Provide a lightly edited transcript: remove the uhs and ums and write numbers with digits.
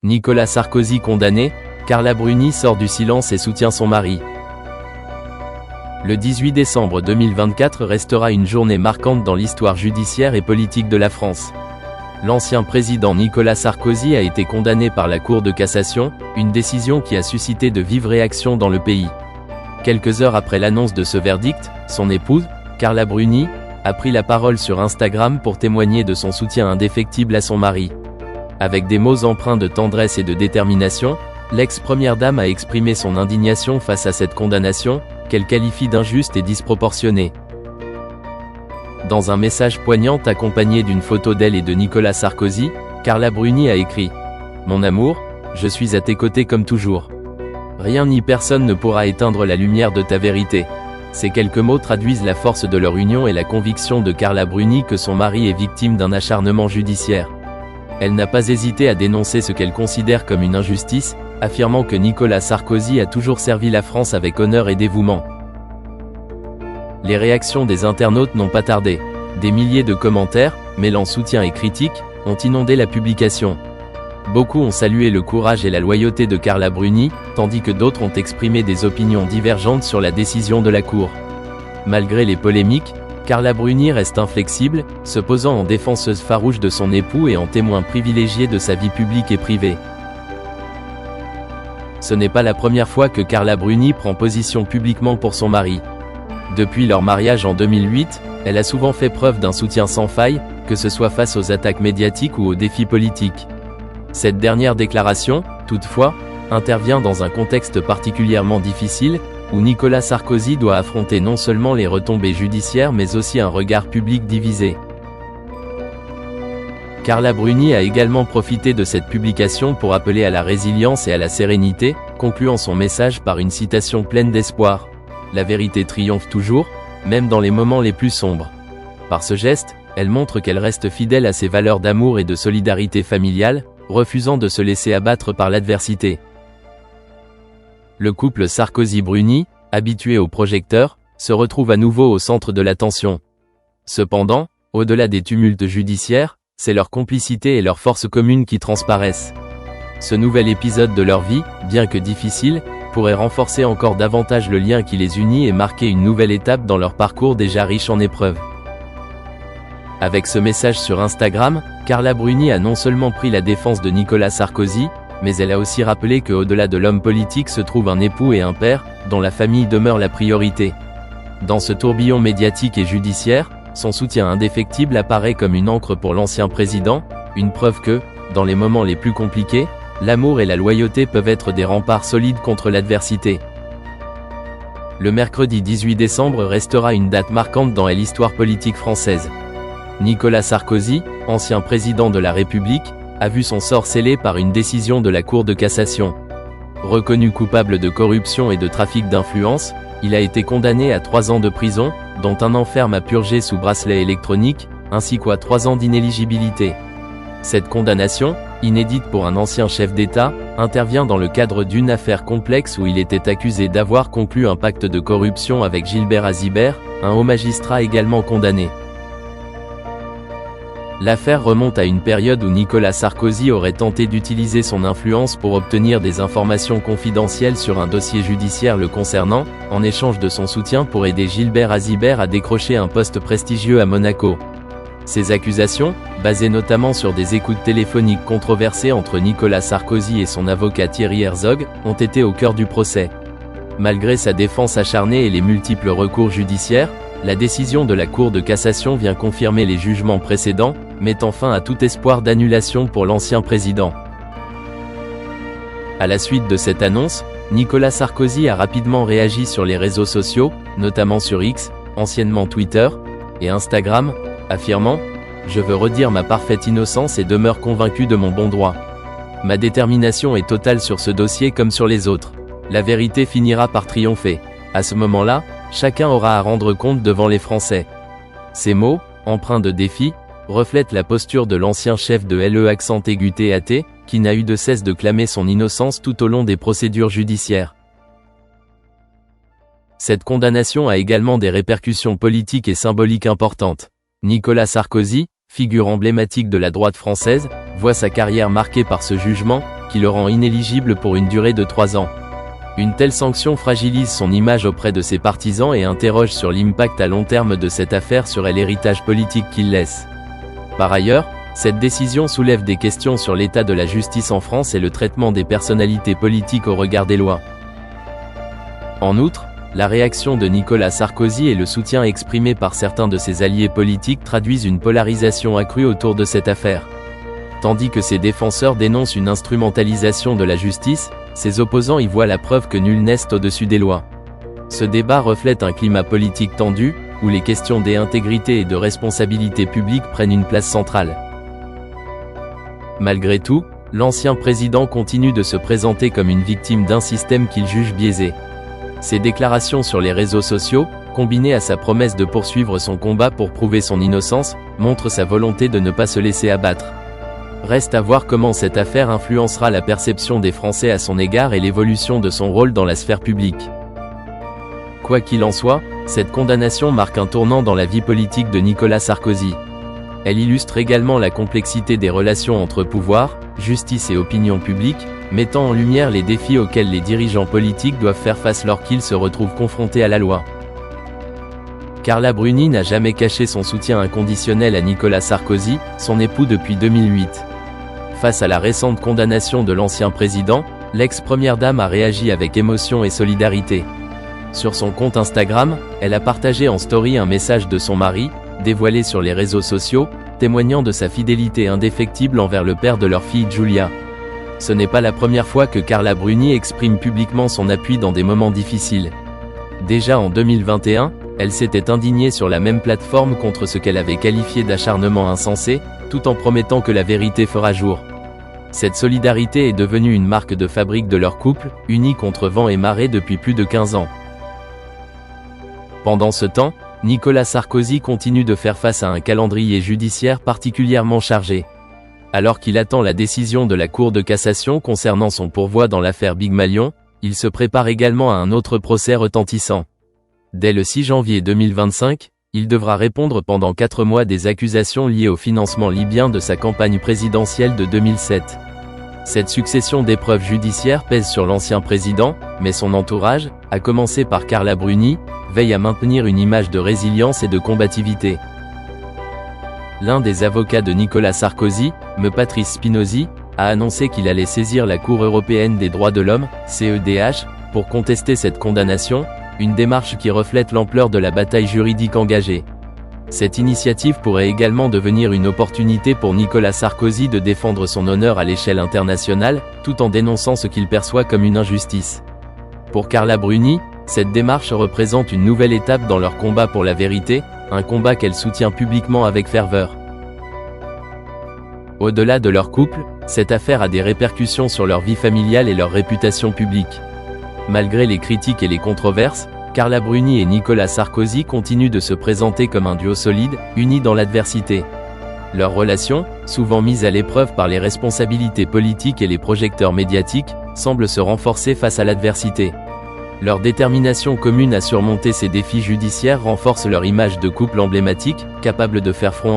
Nicolas Sarkozy condamné, Carla Bruni sort du silence et soutient son mari. Le 18 décembre 2024 restera une journée marquante dans l'histoire judiciaire et politique de la France. L'ancien président Nicolas Sarkozy a été condamné par la Cour de cassation, une décision qui a suscité de vives réactions dans le pays. Quelques heures après l'annonce de ce verdict, son épouse, Carla Bruni, a pris la parole sur Instagram pour témoigner de son soutien indéfectible à son mari. Avec des mots empreints de tendresse et de détermination, l'ex-première dame a exprimé son indignation face à cette condamnation, qu'elle qualifie d'injuste et disproportionnée. Dans un message poignant accompagné d'une photo d'elle et de Nicolas Sarkozy, Carla Bruni a écrit « Mon amour, je suis à tes côtés comme toujours. Rien ni personne ne pourra éteindre la lumière de ta vérité. » Ces quelques mots traduisent la force de leur union et la conviction de Carla Bruni que son mari est victime d'un acharnement judiciaire. Elle n'a pas hésité à dénoncer ce qu'elle considère comme une injustice, affirmant que Nicolas Sarkozy a toujours servi la France avec honneur et dévouement. Les réactions des internautes n'ont pas tardé. Des milliers de commentaires, mêlant soutien et critique, ont inondé la publication. Beaucoup ont salué le courage et la loyauté de Carla Bruni, tandis que d'autres ont exprimé des opinions divergentes sur la décision de la Cour. Malgré les polémiques, Carla Bruni reste inflexible, se posant en défenseuse farouche de son époux et en témoin privilégié de sa vie publique et privée. Ce n'est pas la première fois que Carla Bruni prend position publiquement pour son mari. Depuis leur mariage en 2008, elle a souvent fait preuve d'un soutien sans faille, que ce soit face aux attaques médiatiques ou aux défis politiques. Cette dernière déclaration, toutefois, intervient dans un contexte particulièrement difficile, où Nicolas Sarkozy doit affronter non seulement les retombées judiciaires mais aussi un regard public divisé. Carla Bruni a également profité de cette publication pour appeler à la résilience et à la sérénité, concluant son message par une citation pleine d'espoir. La vérité triomphe toujours, même dans les moments les plus sombres. Par ce geste, elle montre qu'elle reste fidèle à ses valeurs d'amour et de solidarité familiale, refusant de se laisser abattre par l'adversité. Le couple Sarkozy-Bruni, habitué aux projecteurs, se retrouve à nouveau au centre de l'attention. Cependant, au-delà des tumultes judiciaires, c'est leur complicité et leur force commune qui transparaissent. Ce nouvel épisode de leur vie, bien que difficile, pourrait renforcer encore davantage le lien qui les unit et marquer une nouvelle étape dans leur parcours déjà riche en épreuves. Avec ce message sur Instagram, Carla Bruni a non seulement pris la défense de Nicolas Sarkozy, mais elle a aussi rappelé qu'au-delà de l'homme politique se trouve un époux et un père, dont la famille demeure la priorité. Dans ce tourbillon médiatique et judiciaire, son soutien indéfectible apparaît comme une encre pour l'ancien président, une preuve que, dans les moments les plus compliqués, l'amour et la loyauté peuvent être des remparts solides contre l'adversité. Le mercredi 18 décembre restera une date marquante dans l'histoire politique française. Nicolas Sarkozy, ancien président de la République, a vu son sort scellé par une décision de la Cour de cassation. Reconnu coupable de corruption et de trafic d'influence, il a été condamné à 3 ans de prison, dont 1 an ferme à purger sous bracelet électronique, ainsi qu'à 3 ans d'inéligibilité. Cette condamnation, inédite pour un ancien chef d'État, intervient dans le cadre d'une affaire complexe où il était accusé d'avoir conclu un pacte de corruption avec Gilbert Azibert, un haut magistrat également condamné. L'affaire remonte à une période où Nicolas Sarkozy aurait tenté d'utiliser son influence pour obtenir des informations confidentielles sur un dossier judiciaire le concernant, en échange de son soutien pour aider Gilbert Azibert à décrocher un poste prestigieux à Monaco. Ces accusations, basées notamment sur des écoutes téléphoniques controversées entre Nicolas Sarkozy et son avocat Thierry Herzog, ont été au cœur du procès. Malgré sa défense acharnée et les multiples recours judiciaires, la décision de la Cour de cassation vient confirmer les jugements précédents, mettant fin à tout espoir d'annulation pour l'ancien président. À la suite de cette annonce, Nicolas Sarkozy a rapidement réagi sur les réseaux sociaux, notamment sur X, anciennement Twitter, et Instagram, affirmant « Je veux redire ma parfaite innocence et demeure convaincu de mon bon droit. Ma détermination est totale sur ce dossier comme sur les autres. La vérité finira par triompher. À ce moment-là, chacun aura à rendre compte devant les Français. » Ces mots, empreints de défi, reflètent la posture de l'ancien chef de l'E-TAT, qui n'a eu de cesse de clamer son innocence tout au long des procédures judiciaires. Cette condamnation a également des répercussions politiques et symboliques importantes. Nicolas Sarkozy, figure emblématique de la droite française, voit sa carrière marquée par ce jugement, qui le rend inéligible pour une durée de 3 ans. Une telle sanction fragilise son image auprès de ses partisans et interroge sur l'impact à long terme de cette affaire sur l'héritage politique qu'il laisse. Par ailleurs, cette décision soulève des questions sur l'état de la justice en France et le traitement des personnalités politiques au regard des lois. En outre, la réaction de Nicolas Sarkozy et le soutien exprimé par certains de ses alliés politiques traduisent une polarisation accrue autour de cette affaire. Tandis que ses défenseurs dénoncent une instrumentalisation de la justice, ses opposants y voient la preuve que nul n'est au-dessus des lois. Ce débat reflète un climat politique tendu, où les questions d'intégrité et de responsabilité publique prennent une place centrale. Malgré tout, l'ancien président continue de se présenter comme une victime d'un système qu'il juge biaisé. Ses déclarations sur les réseaux sociaux, combinées à sa promesse de poursuivre son combat pour prouver son innocence, montrent sa volonté de ne pas se laisser abattre. Reste à voir comment cette affaire influencera la perception des Français à son égard et l'évolution de son rôle dans la sphère publique. Quoi qu'il en soit, cette condamnation marque un tournant dans la vie politique de Nicolas Sarkozy. Elle illustre également la complexité des relations entre pouvoir, justice et opinion publique, mettant en lumière les défis auxquels les dirigeants politiques doivent faire face lorsqu'ils se retrouvent confrontés à la loi. Carla Bruni n'a jamais caché son soutien inconditionnel à Nicolas Sarkozy, son époux depuis 2008. Face à la récente condamnation de l'ancien président, l'ex-première dame a réagi avec émotion et solidarité. Sur son compte Instagram, elle a partagé en story un message de son mari, dévoilé sur les réseaux sociaux, témoignant de sa fidélité indéfectible envers le père de leur fille Giulia. Ce n'est pas la première fois que Carla Bruni exprime publiquement son appui dans des moments difficiles. Déjà en 2021, elle s'était indignée sur la même plateforme contre ce qu'elle avait qualifié d'acharnement insensé, tout en promettant que la vérité fera jour. Cette solidarité est devenue une marque de fabrique de leur couple, unis contre vent et marée depuis plus de 15 ans. Pendant ce temps, Nicolas Sarkozy continue de faire face à un calendrier judiciaire particulièrement chargé. Alors qu'il attend la décision de la Cour de cassation concernant son pourvoi dans l'affaire Big Malion, il se prépare également à un autre procès retentissant. Dès le 6 janvier 2025, il devra répondre pendant 4 mois des accusations liées au financement libyen de sa campagne présidentielle de 2007. Cette succession d'épreuves judiciaires pèse sur l'ancien président, mais son entourage, à commencer par Carla Bruni, veille à maintenir une image de résilience et de combativité. L'un des avocats de Nicolas Sarkozy, M. Patrice Spinozzi, a annoncé qu'il allait saisir la Cour européenne des droits de l'homme, CEDH, pour contester cette condamnation, une démarche qui reflète l'ampleur de la bataille juridique engagée. Cette initiative pourrait également devenir une opportunité pour Nicolas Sarkozy de défendre son honneur à l'échelle internationale, tout en dénonçant ce qu'il perçoit comme une injustice. Pour Carla Bruni, cette démarche représente une nouvelle étape dans leur combat pour la vérité, un combat qu'elle soutient publiquement avec ferveur. Au-delà de leur couple, cette affaire a des répercussions sur leur vie familiale et leur réputation publique. Malgré les critiques et les controverses, Carla Bruni et Nicolas Sarkozy continuent de se présenter comme un duo solide, uni dans l'adversité. Leur relation, souvent mise à l'épreuve par les responsabilités politiques et les projecteurs médiatiques, semble se renforcer face à l'adversité. Leur détermination commune à surmonter ces défis judiciaires renforce leur image de couple emblématique, capable de faire front